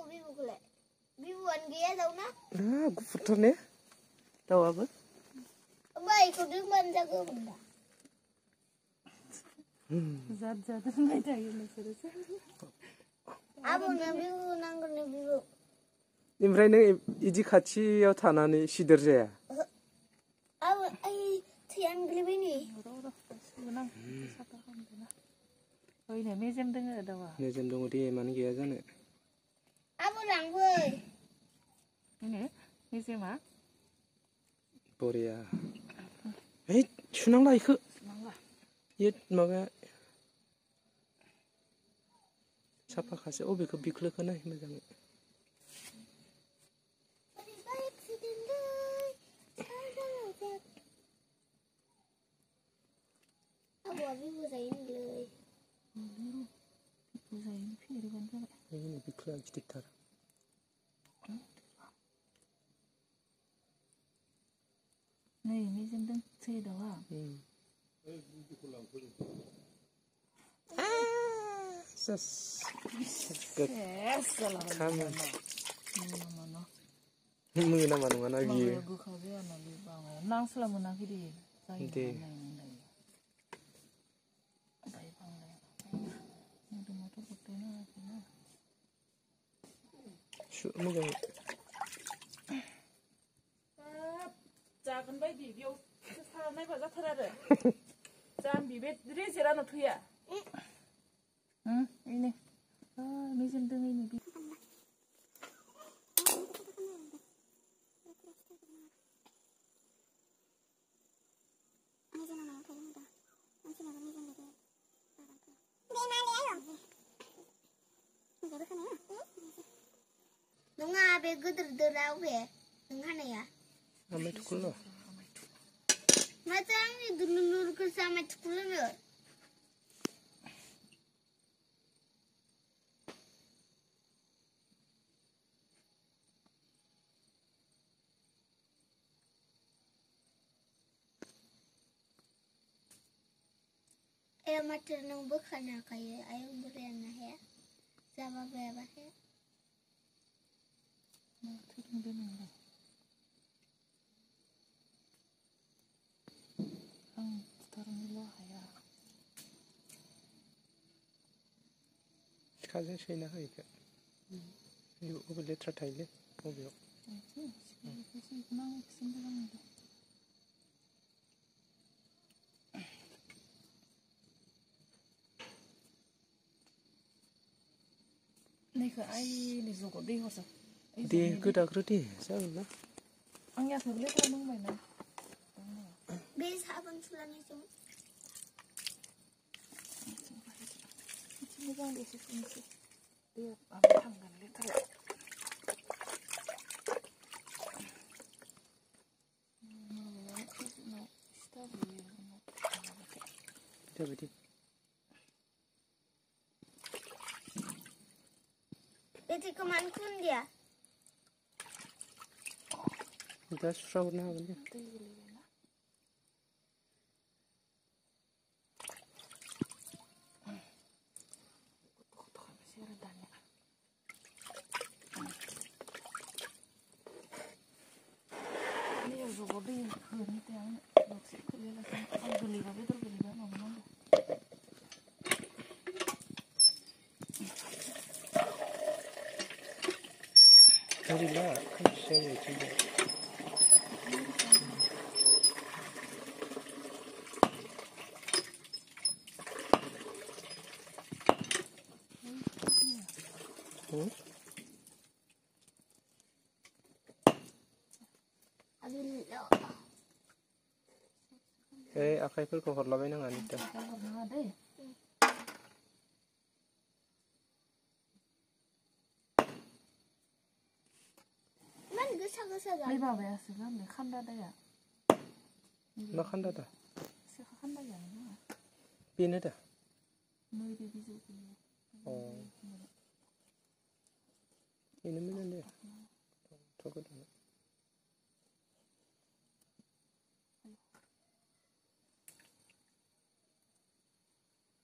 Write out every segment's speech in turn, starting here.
bibuखौलाय bibuan gaya tau na गुफुरथार ने दाउआबो ओमफ्राय इखौ दोनबानो जागौमोन दा जाद जाद होनबाय थायो नोंसोरो आबौनो बिबु नांगौनो बिबु ओमफ्राय नों इदि खाथियाव थानानै सिदोर जाया आबौ ओइ थैयानो गोलैबाय नै सुनां साफा खालामदोंना ओइनो मेजेम दोङो दाउआ मेजेम दङ दे मानो गैया जानो आबौ लांफै इनो मेजेमा बरिया ओइ सुनांला इखो सुनांला ये माबा साफाखासो अबेखौ बिख्लोखौ नाय मोजाङै आबौआ बिबु जायो नोंलै बिबु जायो फेदेरबानो जाबाय ini बिख्लोआ गिदिरथार नै मेजेम दों थैयो दाउआ मोनामा नङाना बियो गोखा जायाना बे बाङाव नांस्ला मोनाखै दे जायो मोदोमाथ' गथायनो हायाखैना मोजां जागोन बायदि बेयाव सारा नायबा जाथारा आरो जाम्बि बे रेजेरानो थैया इनो मेजेम दों इनो नङा बे गोदोरदोरा अबे नों हानाया आमाय थुखुल माथो आंनि दुलुरखौसो आमाय थुखुल होनो माथो नों बोखानो हाखायो आयं बुरायानो हाया जाबा बायाबा हाया माथो रोंदों नोंलाय आं फुथारनोल' हाया सिखाजों सैना हो इखो अबे लेथ्रा थायोलै अबेयाव नैखौ आइनि जगाव दै हरसै दे गोदाग्रो दे जागोन ना आंनि आखाइखौ लेथ्रा नांबायना बे साबोन सुलानिजों मोजां एसे सुनोसै दैया माबा थांगोन लेथ्रा जाबायदि बेदिखौ मानो खुन्दिया दा सुस्राहरनो हागोन दे दै गोलैबायना गथ' खालामसै आरो दानिया दैयाव जगाव दै होनो दे आंनो दसे खोलैयालासिनो आं गोलैबा बेदर गोलैबा माबानांगौ गैला खोमसि जायो इथिंजाय आखाइफोरखौ हरलाबायनाङा निता हरनाङा दै गोसा गोसा बै माबायासो गाननो खान्दा दाया मा खान्दा दा सेखा खान्दा जानो नाङा बेनो दा नै बे बिजौ गोलैयो बेनो मोजां दे थ' गोदान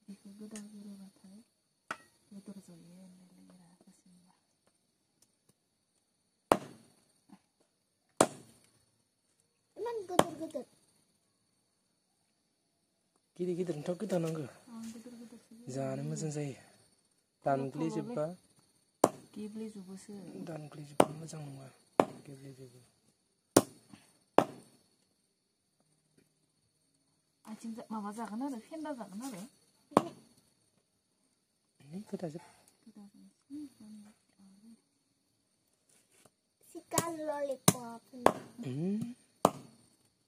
बेखौ गोदान गोरोबाथाय बेदर जयो होनलायलायो गासैबो गिदिर गिदिर गिदिरथ' गोदानांगौ जानो मोजां जायो दानग्लिजोबबा गेब्लेजोबोसो दानग्लिजोबबा मोजां नङा गेब्लेजोबो आथिं माबा जागोन आरो फेन्दा जागोन आरो गोदाजोब चिकेन ललिपप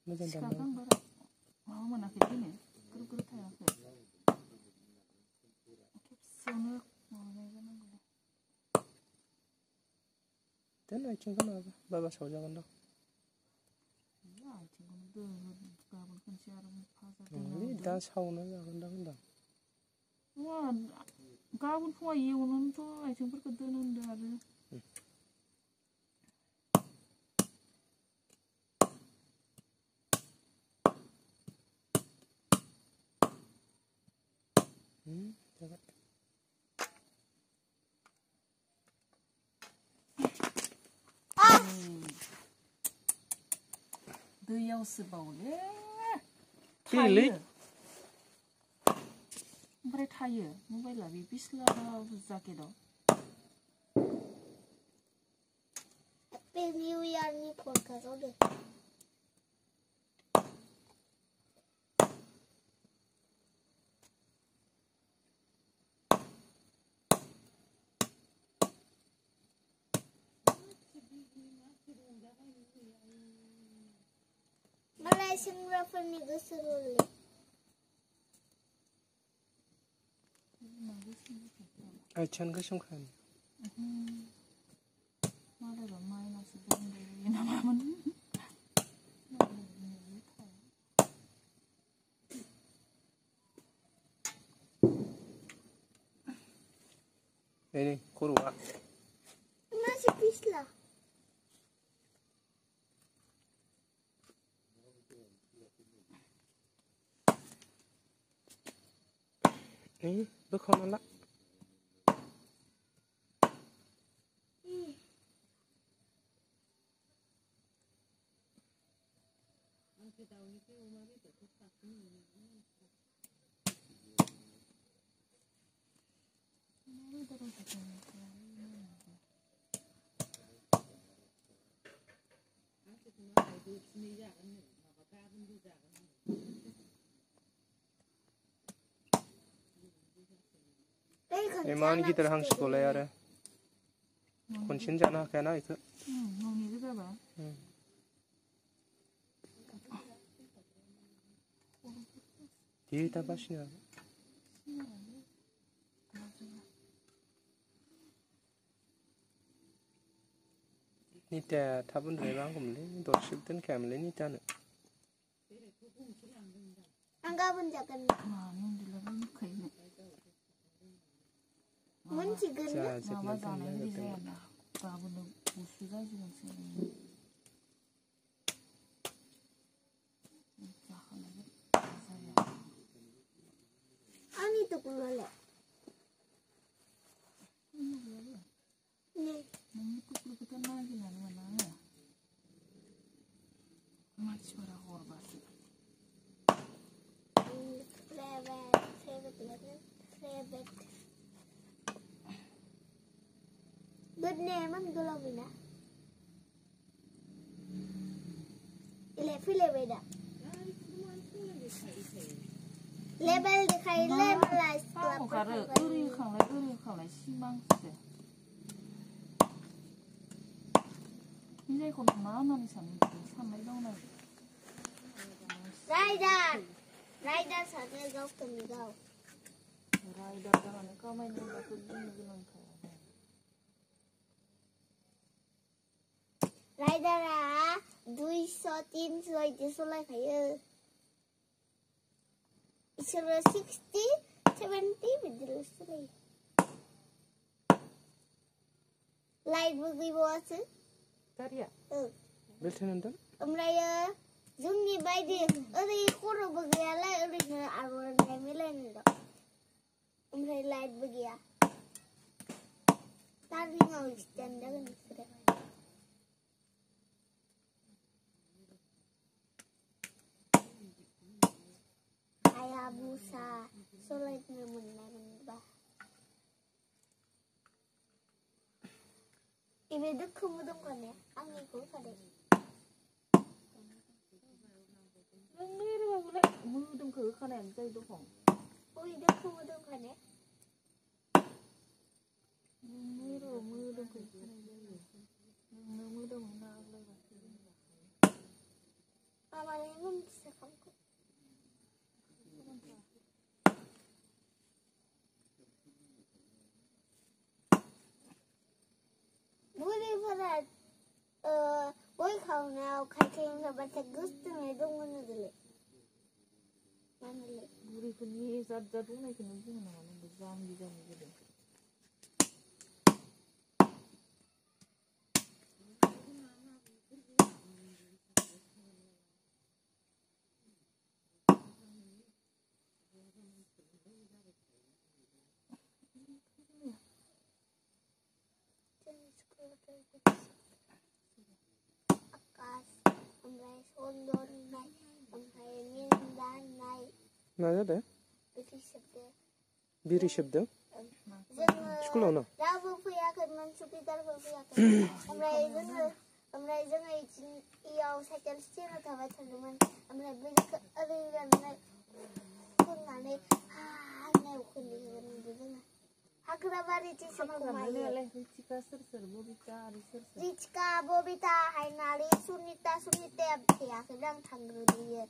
मोजां सिखाखौ दाननांगौ आं बारा माबा मोनाखै दिनै ग्रोब ग्रोब थायाखै खेबसेयावनो माबानाय जानांगौ दोन आथिंखौ नङाबा बाबा सावजागोन दां आथिंखौनो दोन गाबोन खनसे आरो फाजा दा सावना जागोनदां होनदां नङा गाबोन फुङाव एवनानैथ' आथिंफोरखौ दोन होनदों आरो जाबाय दैयावसो बावले Pilih. ओमफ्राय थायो मबाइला बे Bisla जाकेटआव Happy New Year ni podcast udah. Malaysian rapper ni geseruli. Acan kesungkan. मालायबा माइनासो दंबायो नामामोन Ini kurwa. Masih pislah. Ini bekonan lah. Emang kita hang sekolah ya, konsen jana kena itu. न'नि गोजाबा Kita pasnya. Nita tabun rewang kumle, dorsip dan kamle nita ne. Angga pun jangan. मानो उन्दुलाबायनो खायनो Mencigen. माबा जानाय बायदि जायाना गाबोनो गुसु जाजोबगोनसो जाखांनाय जाया Ani tu keluar. Ni. नोंनि कुकुरखौथ' नागिरनानै मोना आङो मानसिफोरा हरबासो Good name man Golovina. Ile beda. Label dikai labelize पाव खारो ओरै होखांलाय सिमांसो बे जायखौ मा होननानै साननाय दं Rider साथे गावखौनो गाव राइडार जानानै खामायनो होनबाथ' बुंनो गोनांखाया Rider-a 200-300 itu selalu isoro 60-70 betul sekali. Light bagi bawah tu. Tadi ya? Betul nonton? Omraya zoomni bayi, ada koro bagi ala, ada ke arwah nemilan itu. Omraya light bagi ya. Tadi ngau stand kan sudah. 입에 넣고 묻은 거네. 아니고 그래. 내려가 볼래? 무덤 그 칸에 앉아 있도 공. 오이 넣고 묻은 거네. 무덤 그 칸에 앉아 있어. 무덤 나 올라가. 아마는 시작한 거. 물이 바라 ôi khẩu nào khai thêm là bạn sẽ cứ từ ngày đông hơn rồi lệ mà lệ 우리 그니 자자 동네 그 눈이 나오는 거 잠이 잠이. 아까 엄마의 손돈 này 엄마의 민단 này 나야 돼? 비리 비리 습대 셔ब्드 시끄러워. 라브 부야크만 수비달 부야크 엄마의 정의 이어 색깔 스티로 다 맞춰주면 엄마의 비리크 어디가 손 안에 안에 오크니 그러는 하크라바리 지스 고마이 리치카 슬슬 보비타 슬슬. Rizka Bobita Hainali Sunita Sunita Pia sedang tangguh dia.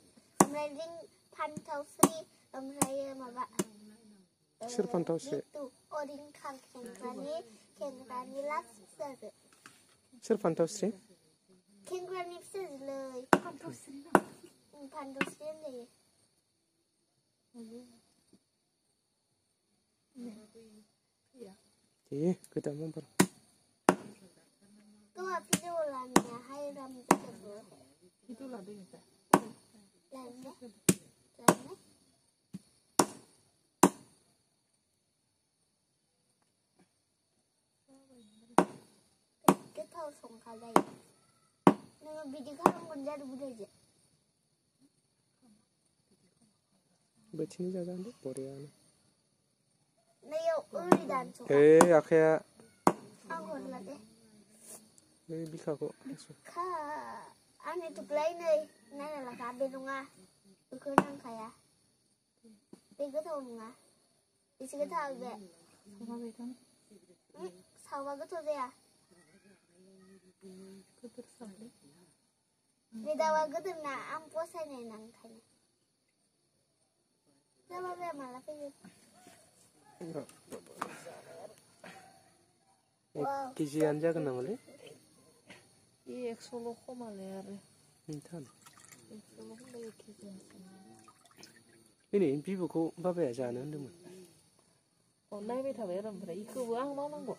Mereka pantau Sri mereka maba. Sir pantau Sri. Itu orang kengkrani las ser. Sir pantau Sri. Kengkrani ser le. Pantau Sri. Pantau Sri le. 예, 그다음은 바로. Kau video lamnya hai ram tersebut. Itulah dia. Lamnya. Cái thao sống khá đây. Nhưng mà video không còn ra được gì. 며칠이 자자인데 머리야. Nếu ơi đàn số. 에, 아카야. Không còn là thế. 왜 미카고 했어. Kha anh ấy chụp lấy này. Này là cá bên đúng à? Tôi cứ đang khai à? Bên cái thầu đúng à? Đi cái thầu về. Sao vậy con? Sao vào cái thầu về à? Cứ tự sao đấy. Vì đâu vào cái thầu là ăn có xe này nặng khai này. Sao vào về mà là cái gì? 기지 한 작은 나물래? 이 엑솔로 호말레야를. 탄. 엑솔로 호말레 기준. 이니 비부 고 밥에 하지 않은데 뭐. 나이비 다 왜란 말이야? 이거 왜 안 나오는 거?